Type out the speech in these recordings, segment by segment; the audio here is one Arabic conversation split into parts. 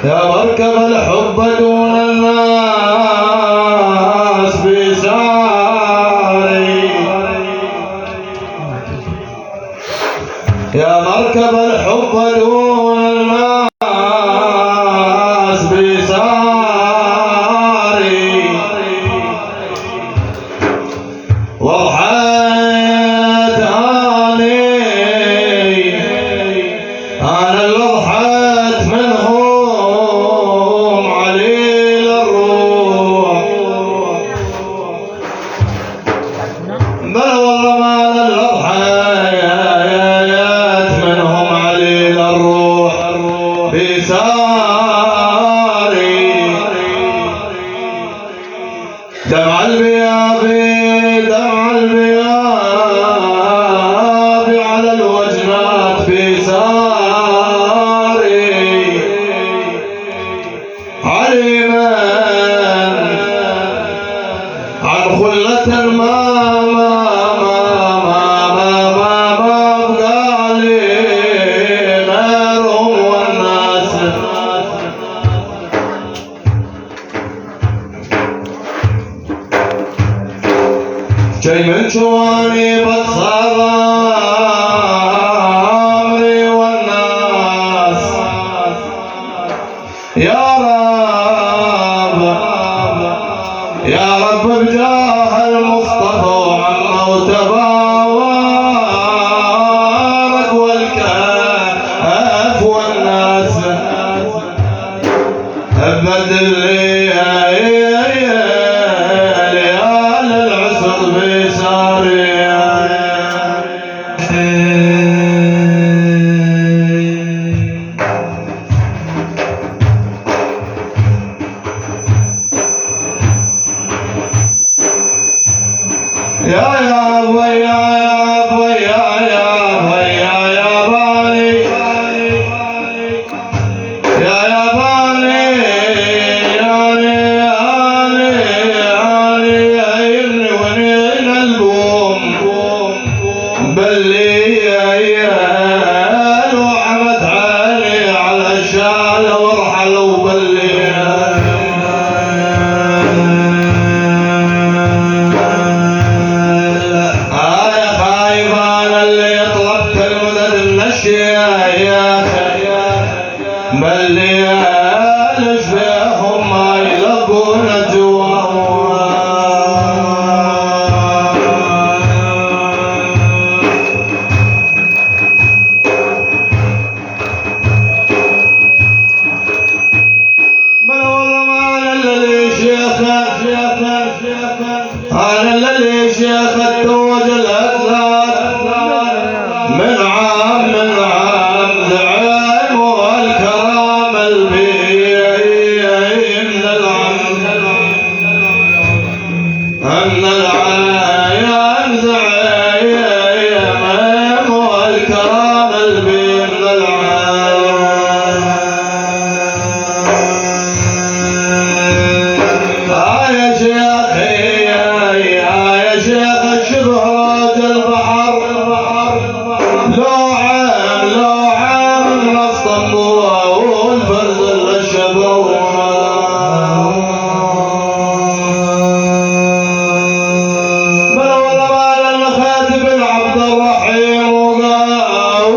يا مركب الحب دون الناس بساري، يا مركب الحب دون الناس بساري، وضحيت أنا اللي ضحيت منهم عليل الروح، بل والله ما أنا اللي ضحيت منهم عليل الروح بساري، دمع البياضي دمع البياضي على الوجنات بساري، علما عن خلة ما بقى لي غيرهم والناس، جاي من جواني بتصغري والناس، يا رب يا رب بجاه المصطفى وعمه وتبارك والكهف والناس، بدل لي ليال العسر بساري، يا بوي يا بوي يا بوي يا بالي يا بالي يا ونين البوم بلي وعمت عيني على الشال وارحل وبلي، بلي الاشباحهم ما يلقون جواهم، بل والله ما انا اللي شيخه انا اللي شيخ التوج الاكثر من عام ذعيم والكرام البين من العام زعيم والكرام البين من العام، يا شيخي يا شيخ الشبهات البحر لو عام الاسطنبول والفرز للشباب، بل والله ما الخاتم العبد الرحيم وقال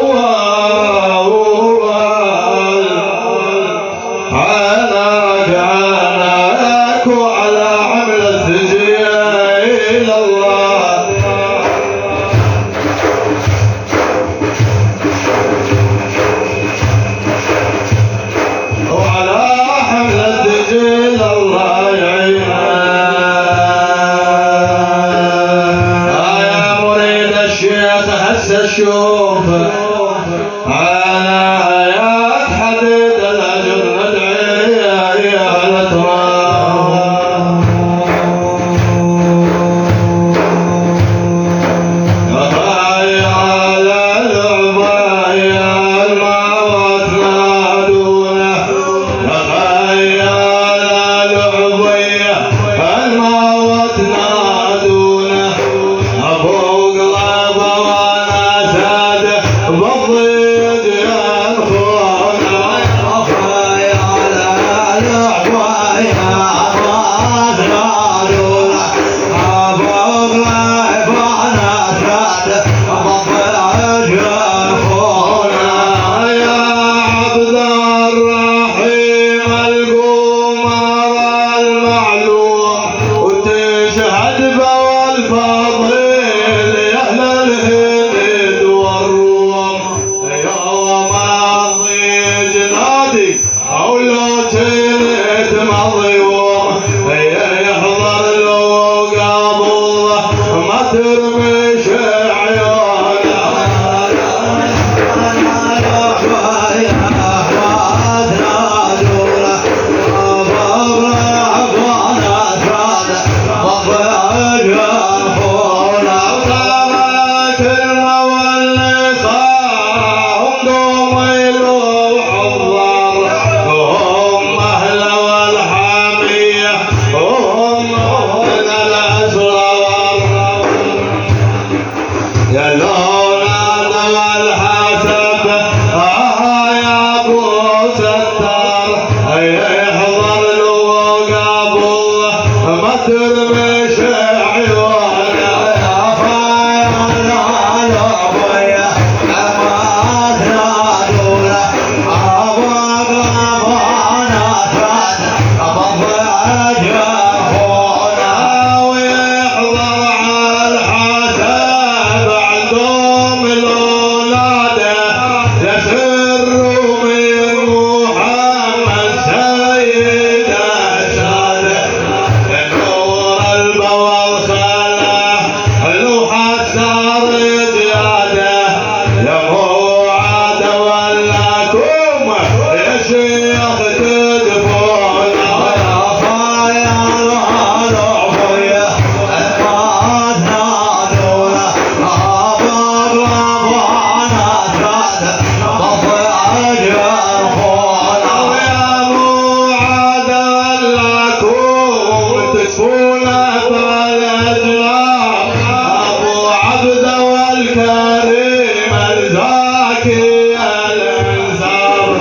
زكي الانساب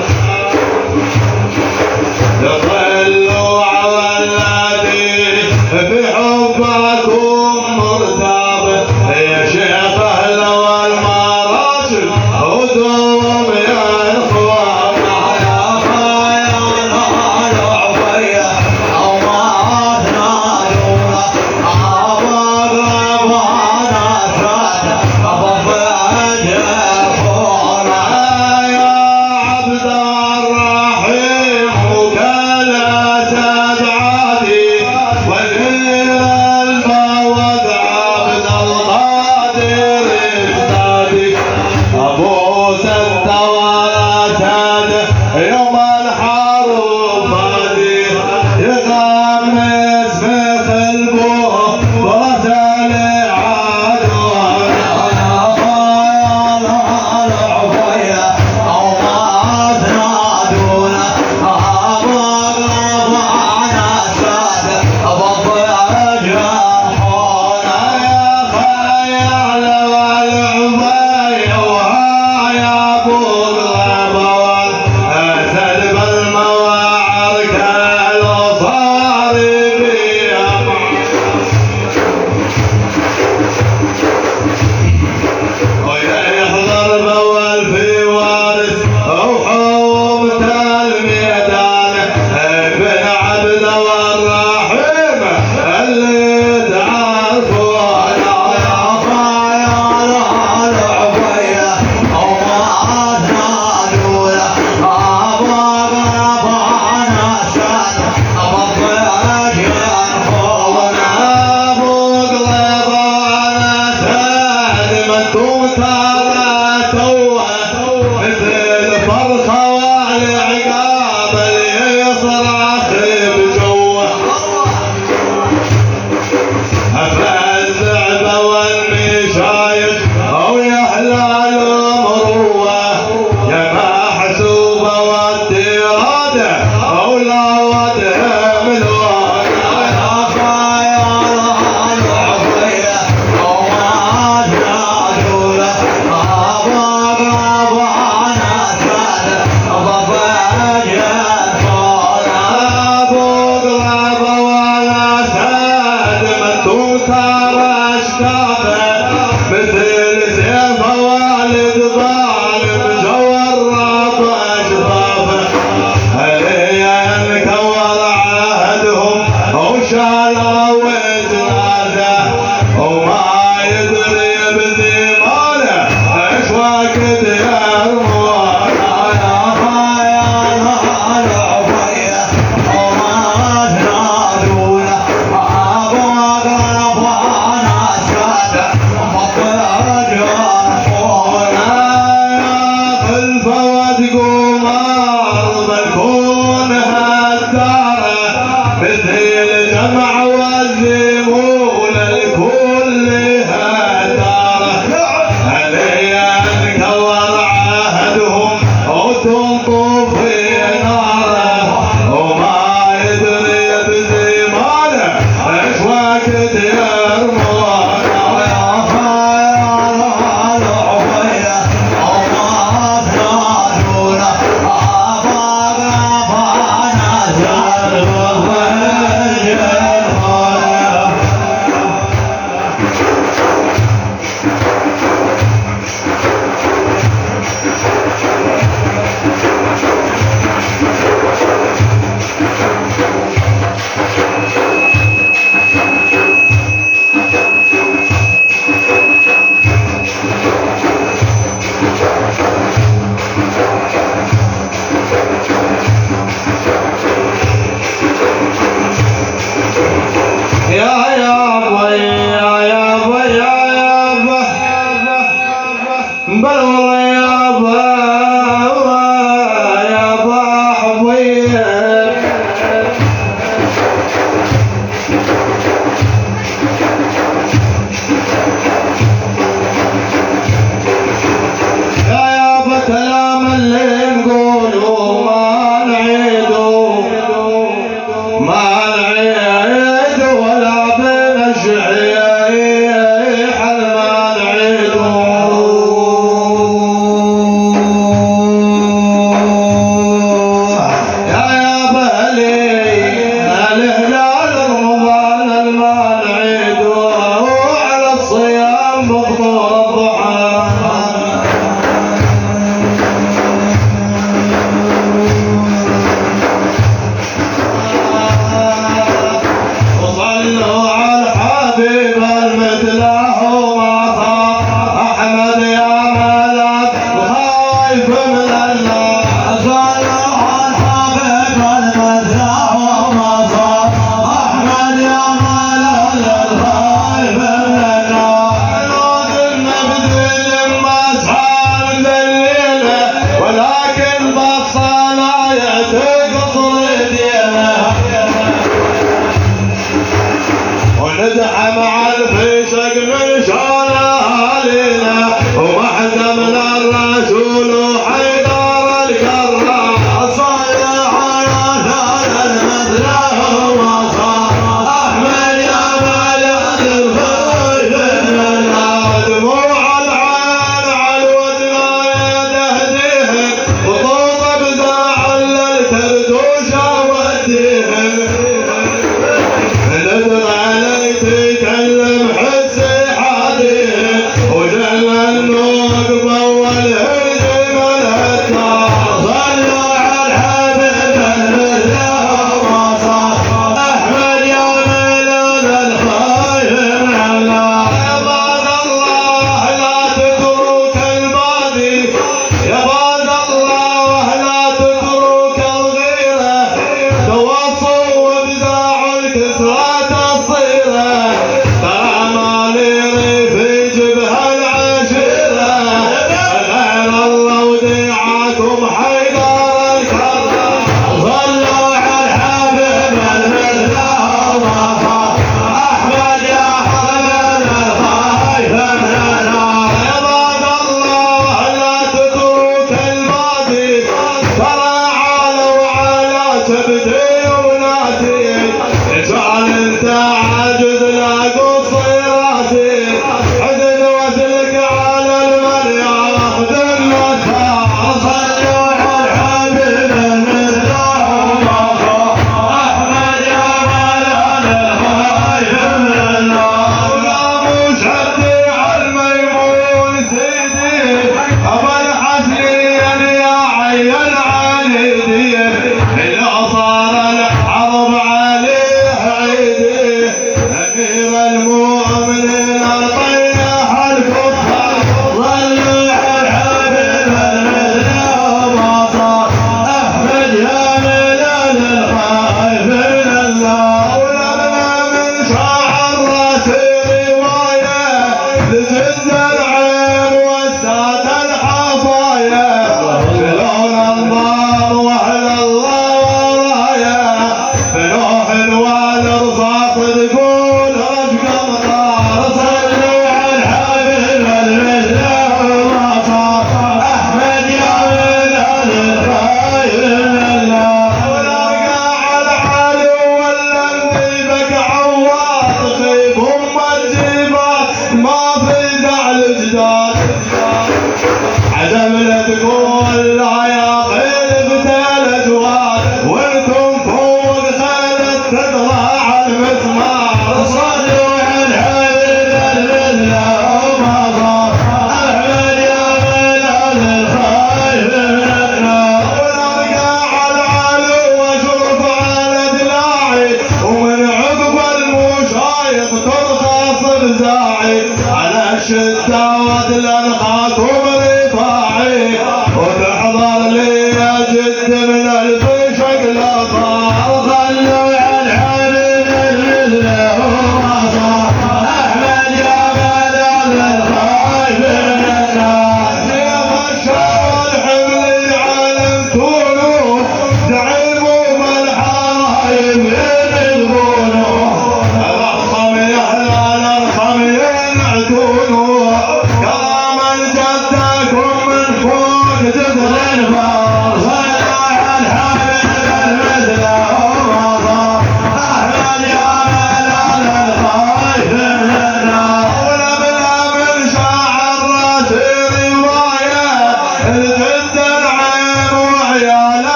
تضلوا عولادي بحبكم مرتاب يا شيخ اهل والمراشد ودوم يا اخوان يا خيال العفية او ما تنادونا عوض ربنا شاد ابو فهد يرفعنا من الناس صلوا على الحبيب المثنى ومصاب أحمد يا ملل الخير من الناس لوزنا بدين ما سحاب الليلة ولكن بالصلاة تقصر دينا وندعى مع الفشق من شان أهالينا ومحزمنا الرسول وحيدر الكرام صلى على المثنى ومصاب أحمد يا ملل الخير من الناس دموع العين على الودنا تهديه وطوط بزعل الكردوشة وديه ندرع لي تكلم حسي حديه وجل النقبة والهرج ملتنا صلوا على الحبيب المثنى ومصاب أحمد يا ملل الخير من الناس عباد الله لا تترك البادي يا عباد الله لا تترك الغيرة توصوا وابداع الكسرى تصيرة ترى مالي في جبهة العشيرة غير الله وديعكم حيدر الكرام صلوا على الحبيب المثنى ومصاب أحمد يا ملل الخير من الناس عباد الله لا تترك الماضي ترى على وعلى تبدي وناسي اجعل انت عاجز لا قصي راسي عدل وسلك على المن ياخذ المسار صلوا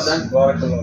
بارك الله